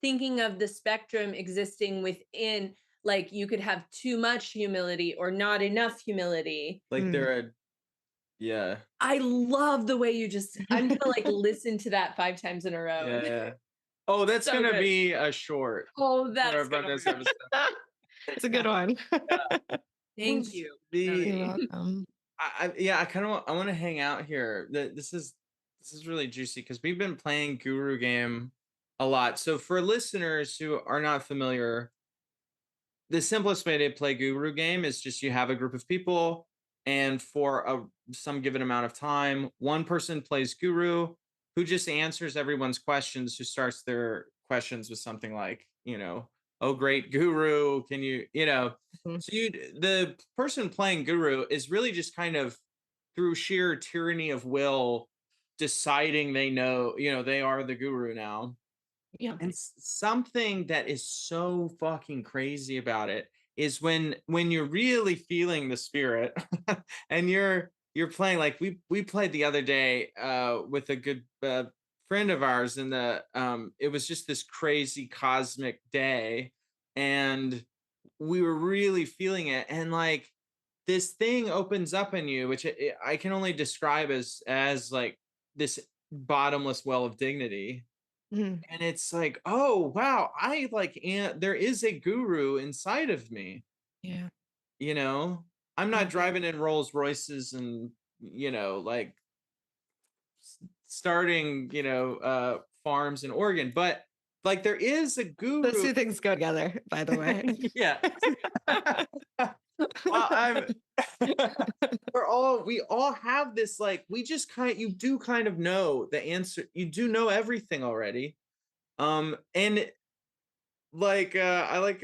thinking of the spectrum existing within, like you could have too much humility or not enough humility. Like yeah. I love the way you just, I'm gonna like listen to that 5 times in a row. Yeah. Oh, that's So gonna good. be a short. Oh, that's for gonna this be. episode. It's a good one. Thank you. You're welcome. I kind of I want to hang out here. This is really juicy because we've been playing Guru game a lot. So for listeners who are not familiar, the simplest way to play Guru game is just you have a group of people, and for some given amount of time, one person plays Guru who just answers everyone's questions, who starts their questions with something like, oh, great Guru, can you, Mhm. so the person playing Guru is really just kind of through sheer tyranny of will deciding they know, they are the Guru now. Yeah. And something that is so fucking crazy about it is when you're really feeling the spirit and you're playing, like we played the other day with a good friend of ours, and it was just this crazy cosmic day, and we were really feeling it, and like this thing opens up in you, which I can only describe as like this bottomless well of dignity. Mhm. And it's like, oh wow, I like, and there is a Guru inside of me. Yeah. I'm not Yeah. driving in Rolls Royces and like starting farms in Oregon, but like there is a Those Guru. two things go together, by the way. Yeah. Well, we all have this, like, we just you do kind of know the answer, you do know everything already. And like I like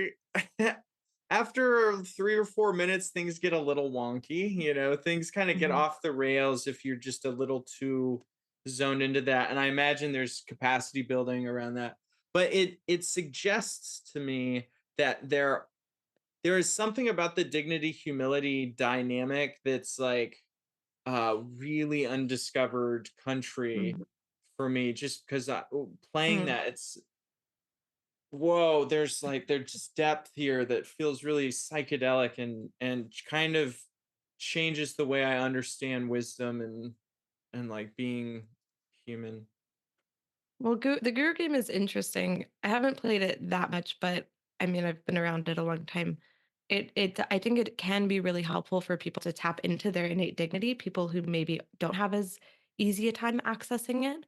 after 3 or 4 minutes things get a little wonky, things kind of get Mhm. off the rails if you're just a little too zoned into that, and I imagine there's capacity building around that. But it suggests to me that there is something about the dignity humility dynamic that's like really undiscovered country Mhm. for me, just because playing Mm. that, it's whoa, there's just depth here that feels really psychedelic and kind of changes the way I understand wisdom and like being human. Well, the Guru game is interesting. I haven't played it that much, but I mean, I've been around it a long time. I think it can be really helpful for people to tap into their innate dignity, people who maybe don't have as easy a time accessing it.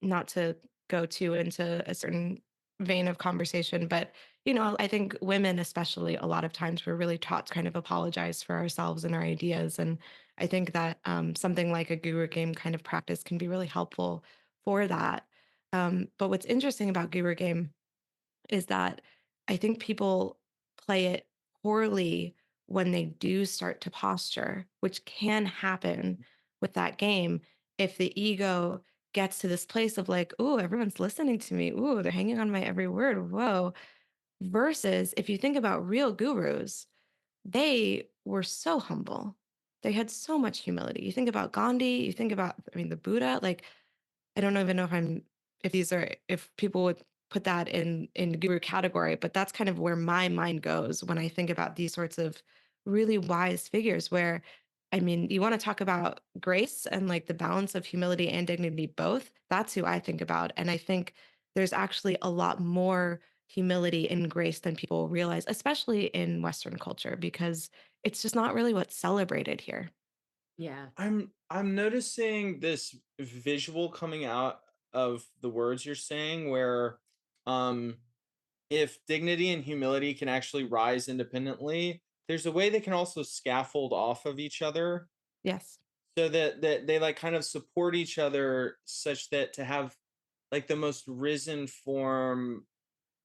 Not to go too into a certain vein of conversation, but I think women, especially, a lot of times we're really taught to kind of apologize for ourselves and our ideas. And I think that something like a guru game kind of practice can be really helpful for that. But what's interesting about Guru Game is that I think people play it poorly when they do start to posture, which can happen with that game if the ego gets to this place of like, oh, everyone's listening to me. Ooh, they're hanging on my every word. Whoa. Versus if you think about real gurus, they were so humble. They had so much humility. You think about Gandhi, you think about, I mean, the Buddha, like I don't even know if people would put that in guru category, but that's kind of where my mind goes when I think about these sorts of really wise figures where I mean, you want to talk about grace and like the balance of humility and dignity both. That's who I think about. And I think there's actually a lot more humility and grace than people realize, especially in Western culture, because it's just not really what's celebrated here. Yeah. I'm noticing this visual coming out of the words you're saying where um if dignity and humility can actually rise independently, there's a way they can also scaffold off of each other Yes. so that they like kind of support each other such that to have like the most risen form,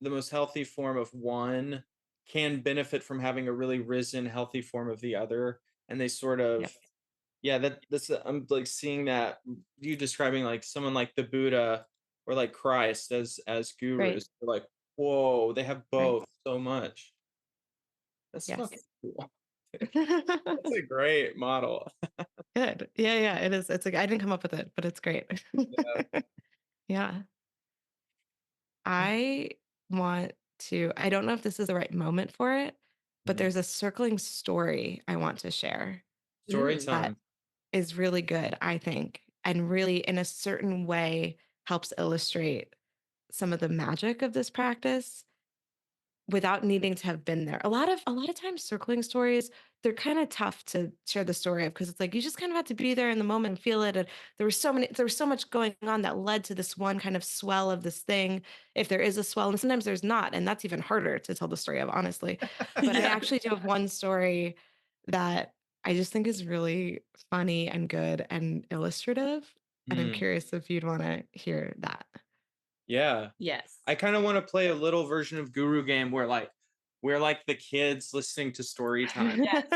the most healthy form of one can benefit from having a really risen healthy form of the other, and they sort of Yes. yeah, that's I'm like seeing that you describing like someone like the Buddha or like Christ as Right. gurus. They're like, whoa, they have Right. both so much. That's fucking Yes. cool. That's a great model. Good. Yeah, yeah, it is. It's like I didn't come up with it, but it's great. Yeah. I want I don't know if this is the right moment for it, but Mhm. there's a circling story I want to share Story Mm. that time. is really good, I think, and really in a certain way helps illustrate some of the magic of this practice without needing to have been there. A lot of times circling stories, they're kind of tough to share the story of because it's like you just kind of have to be there in the moment and feel it. And there was so much going on that led to this one kind of swell of this thing. If there is a swell, and sometimes there's not, and that's even harder to tell the story of, honestly. But I Yeah. actually do have one story that I just think is really funny and good and illustrative. And I'm Mm, curious if you'd want to hear that. yeah. Yes. I kind of want to play a little version of Guru Game where like we're like the kids listening to story time. Yes.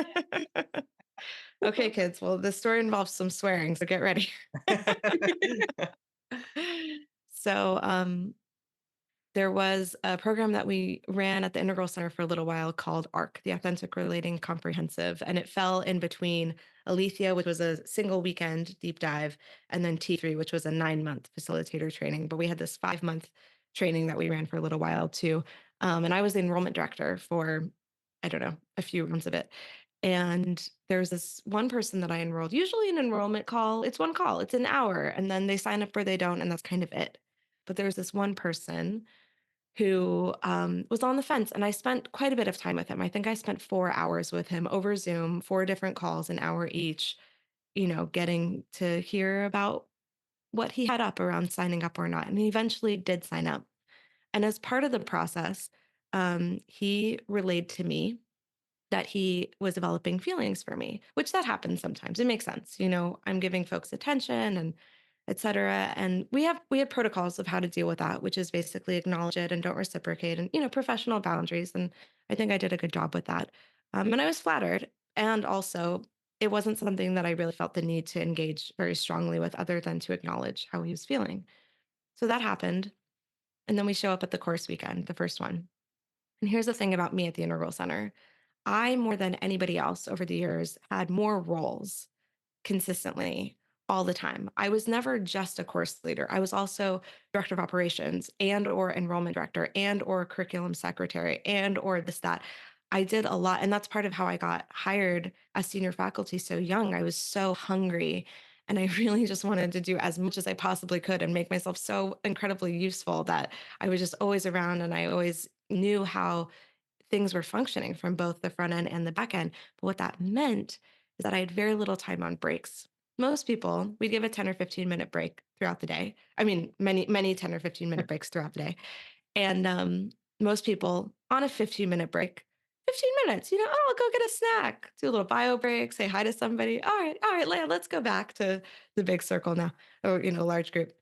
Okay, kids. Well, this story involves some swearing, so get ready. So, there was a program that we ran at the Integral Center for a little while called ARC, the Authentic Relating Comprehensive. And it fell in between Alethea, which was a single weekend deep dive, and then T3, which was a 9-month facilitator training. But we had this 5-month training that we ran for a little while too. And I was the enrollment director for, I don't know, a few months of it. And there's this one person that I enrolled, usually an enrollment call. It's one call, it's an hour, and then they sign up or they don't, and that's kind of it. But there's this one person who was on the fence. And I spent quite a bit of time with him. I think I spent 4 hours with him over Zoom, 4 different calls, an hour each, getting to hear about what he had up around signing up or not. And he eventually did sign up. And as part of the process, he relayed to me that he was developing feelings for me, which that happens sometimes. It makes sense. I'm giving folks attention and et cetera. And we had protocols of how to deal with that, which is basically acknowledge it and don't reciprocate and, professional boundaries. And I think I did a good job with that. And I was flattered. And also it wasn't something that I really felt the need to engage very strongly with other than to acknowledge how he was feeling. So that happened. And then we show up at the course weekend, the first one. And here's the thing about me at the Integral Center. I, more than anybody else over the years, had more roles consistently all the time. I was never just a course leader. I was also director of operations and or enrollment director and or curriculum secretary and or this that. I did a lot, and that's part of how I got hired as senior faculty so young. I was so hungry and I really just wanted to do as much as I possibly could and make myself so incredibly useful that I was just always around and I always knew how things were functioning from both the front end and the back end. But what that meant is that I had very little time on breaks. Most people, we'd give a 10 or 15-minute break throughout the day. I mean, many 10 or 15-minute breaks throughout the day. And most people on a 15-minute break, 15 minutes, oh, I'll go get a snack, do a little bio break, say hi to somebody. All right, Leah, let's go back to the big circle now, or, large group.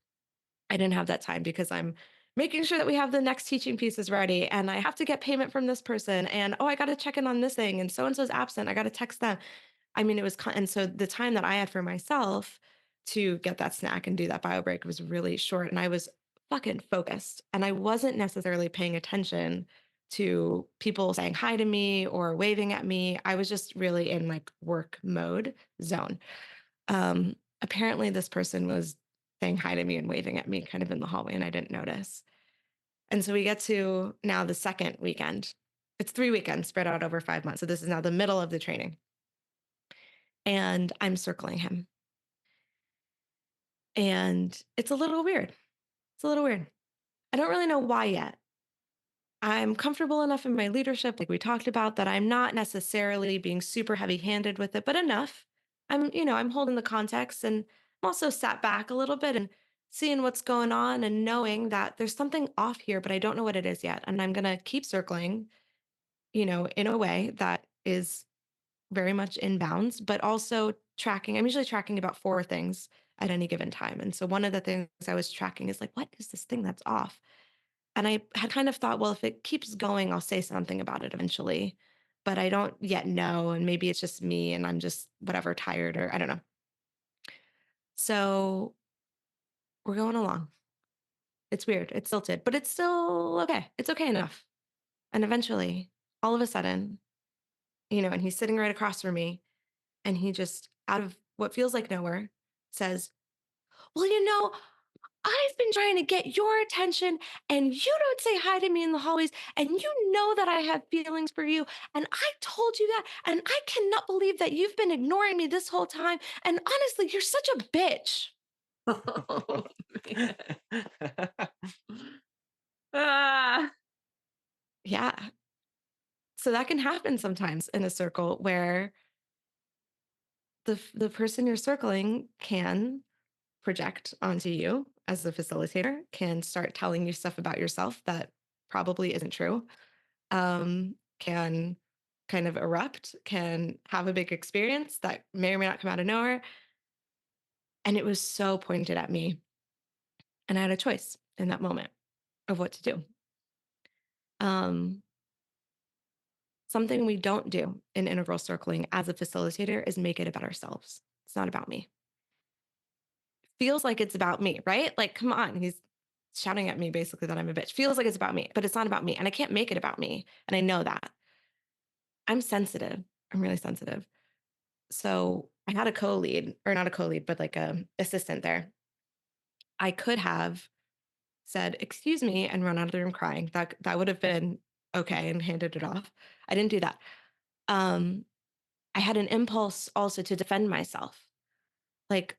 I didn't have that time because I'm making sure that we have the next teaching pieces ready and I have to get payment from this person and oh I got to check in on this thing and so and so's absent. I got to text them. I mean it was and so the time that I had for myself to get that snack and do that bio break was really short and I was fucking focused and I wasn't necessarily paying attention to people saying hi to me or waving at me. I was just really in like work mode zone. Apparently, this person was saying hi to me and waving at me kind of in the hallway, and I didn't notice. And so we get to now the second weekend. It's 3 weekends spread out over 5 months. So this is now the middle of the training. And I'm circling him. And it's a little weird. It's a little weird. I don't really know why yet. I'm comfortable enough in my leadership, like we talked about, that I'm not necessarily being super heavy handed with it, but enough. I'm holding the context and I'm also sat back a little bit and seeing what's going on and knowing that there's something off here, but I don't know what it is yet. And I'm going to keep circling, in a way that is very much in bounds, but also tracking. I'm usually tracking about four things at any given time. And so one of the things I was tracking is like, what is this thing that's off? And I had kind of thought, well, if it keeps going, I'll say something about it eventually. But I don't yet know. And maybe it's just me and I'm just whatever tired or I don't know. So we're going along. It's weird. It's tilted, but it's still okay. It's okay enough. And eventually, all of a sudden, and he's sitting right across from me and he just out of what feels like nowhere says, well, I've been trying to get your attention and you don't say hi to me in the hallways and you know that I have feelings for you and I told you that and I cannot believe that you've been ignoring me this whole time and honestly you're such a bitch. Oh, man. Ah. Yeah. So that can happen sometimes in a circle where the person you're circling can project onto you as the facilitator, can start telling you stuff about yourself that probably isn't true, can kind of erupt, can have a big experience that may or may not come out of nowhere. And it was so pointed at me. And I had a choice in that moment of what to do. Um, Something we don't do in integral circling as a facilitator is make it about ourselves. It's not about me. Feels like it's about me, right? Like, come on. He's shouting at me basically that I'm a bitch. Feels like it's about me, but it's not about me. And I can't make it about me. And I know that. I'm sensitive. I'm really sensitive. So I had a co-lead, or not a co-lead, but like a assistant there. I could have said, "Excuse me," and run out of the room crying. That would have been okay and handed it off. I didn't do that. Um, I had an impulse also to defend myself. Like,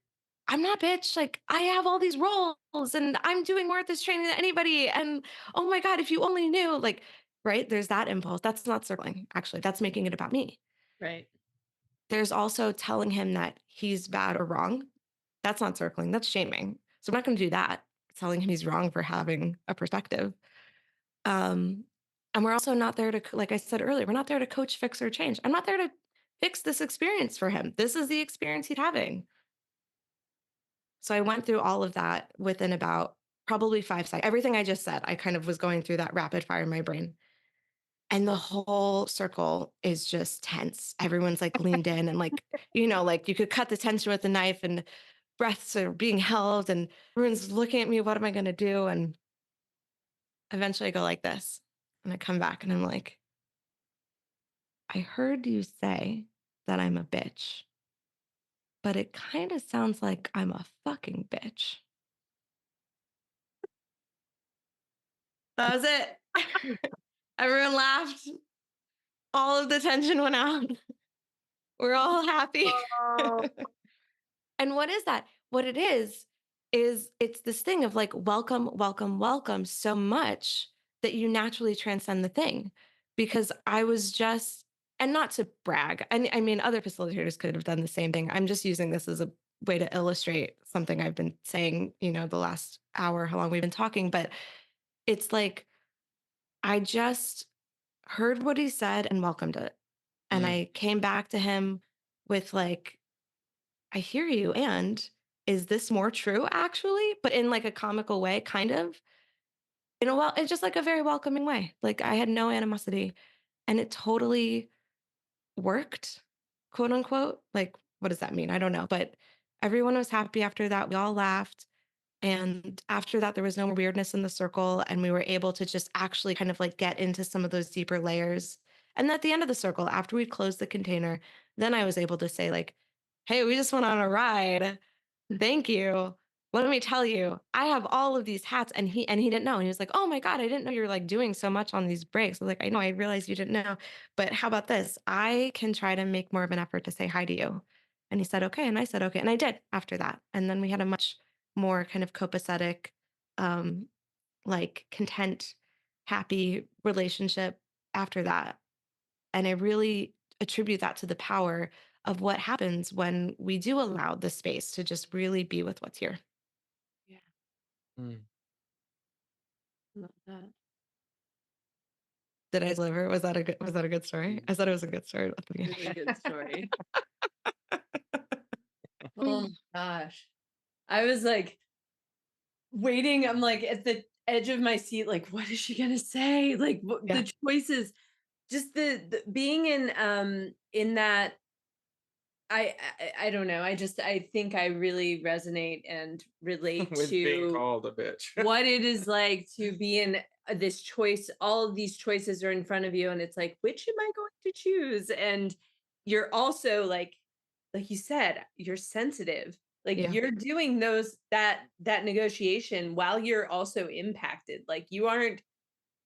I'm not bitch. Like, I have all these roles and I'm doing more at this training than anybody. And oh my God, if you only knew, like, right? There's that impulse. That's not circling, actually. That's making it about me. Right. There's also telling him that he's bad or wrong. That's not circling, that's shaming. So I'm not going to do that, telling him he's wrong for having a perspective. Um, and we're also not there to, like I said earlier, we're not there to coach, fix, or change. I'm not there to fix this experience for him. This is the experience he's having. So I went through all of that within about probably 5 seconds. Everything I just said, I kind of was going through that rapid fire in my brain. And the whole circle is just tense. Everyone's like leaned in and like, like you could cut the tension with a knife and breaths are being held and everyone's looking at me. What am I going to do? And eventually I go like this and I come back and I'm like, I heard you say that I'm a bitch, but it kind of sounds like I'm a fucking bitch. That was it. Everyone laughed. All of the tension went out. We're all happy. Oh. And what is that? What it is it's this thing of like, welcome, welcome, welcome so much that you naturally transcend the thing. Because I was just, and not to brag, I mean, other facilitators could have done the same thing. I'm just using this as a way to illustrate something I've been saying, the last hour, how long we've been talking. But it's like, I just heard what he said and welcomed it. And Mm. I came back to him with like, I hear you. And is this more true actually? But in like a comical way, kind of. It's just like a very welcoming way. Like I had no animosity and it totally worked, quote unquote. Like, what does that mean? I don't know. But everyone was happy after that. We all laughed. And after that, there was no more weirdness in the circle. And we were able to just actually kind of like get into some of those deeper layers. And at the end of the circle, after we'd closed the container, then I was able to say, like, hey, we just went on a ride. Thank you. Let me tell you, I have all of these hats. And he didn't know. And he was like, oh my God, I didn't know you're like doing so much on these breaks. I was like, I know, I realized you didn't know. But how about this? I can try to make more of an effort to say hi to you. And he said, okay. And I said, okay. And I did after that. And then we had a much more kind of copacetic, um, like content, happy relationship after that. And I really attribute that to the power of what happens when we do allow the space to just really be with what's here. Yeah. Mm. Love that. Did I deliver? Was that a good story? I thought it was a good story at the Really beginning. good story. Oh my gosh. I was like waiting. I'm like at the edge of my seat, like, what is she gonna say? Like what, Yeah. the choices, just the being in that I don't know. I think I really resonate and relate With being to called a bitch. what it is like to be in this choice. All of these choices are in front of you and it's like, which am I going to choose? And you're also like you said, you're sensitive. Like Yeah. you're doing that negotiation while you're also impacted. Like you aren't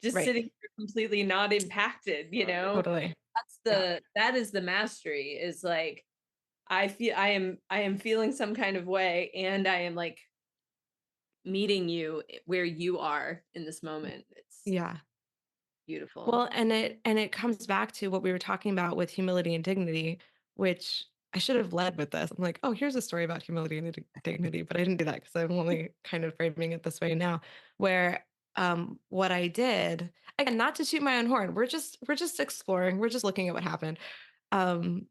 just Right. sitting here completely not impacted, you Right. know? Totally. That's Yeah. that is the mastery, is like I am feeling some kind of way and I am like meeting you where you are in this moment. It's Yeah. beautiful. Well, and it comes back to what we were talking about with humility and dignity, which I should have led with this. I'm like, oh, here's a story about humility and dignity, but I didn't do that because I'm only kind of framing it this way now, where what I did, again, not to shoot my own horn, we're just exploring, we're just looking at what happened. Um,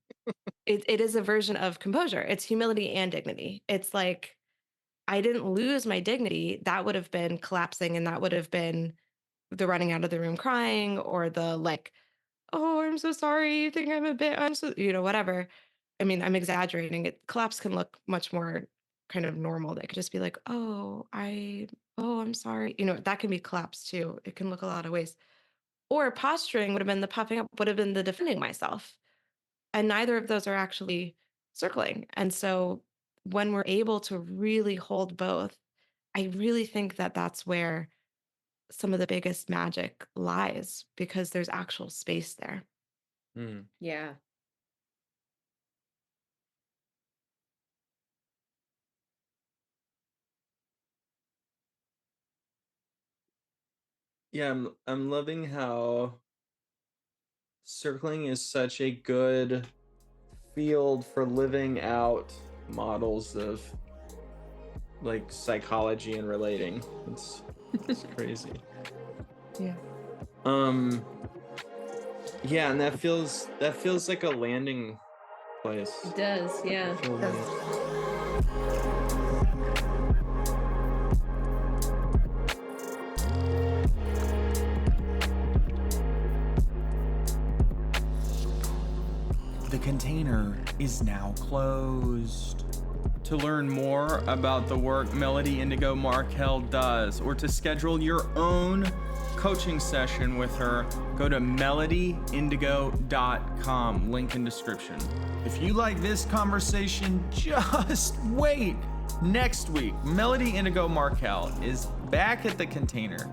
it is a version of composure. It's humility and dignity. It's like I didn't lose my dignity. That would have been collapsing and that would have been the running out of the room crying or the like, oh, I'm so sorry. You think I'm a bit, I'm so, whatever. I mean, I'm exaggerating. Collapse can look much more kind of normal. They could just be like, oh, I'm sorry. That can be collapse too. It can look a lot of ways. Or posturing would have been the puffing up, would have been the defending myself. And neither of those are actually circling. And so when we're able to really hold both, I really think that that's where some of the biggest magic lies because there's actual space there. Mm. Yeah. Yeah, I'm loving how circling is such a good field for living out models of like psychology and relating. It's crazy. Yeah. Yeah, and that feels like a landing place. It does. Yeah. I feel like- The container is now closed. To learn more about the work Melody Indigo Markel does, or to schedule your own coaching session with her, go to melodyindigo.com, link in description. If you like this conversation, just wait. Next week, Melody Indigo Markel is back at the container.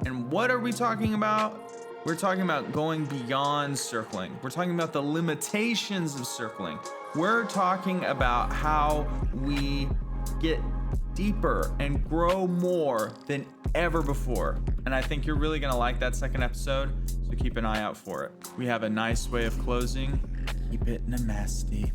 And what are we talking about? We're talking about going beyond circling. We're talking about the limitations of circling. We're talking about how we get deeper and grow more than ever before. And I think you're really gonna like that second episode, so keep an eye out for it. We have a nice way of closing. Keep it namaste.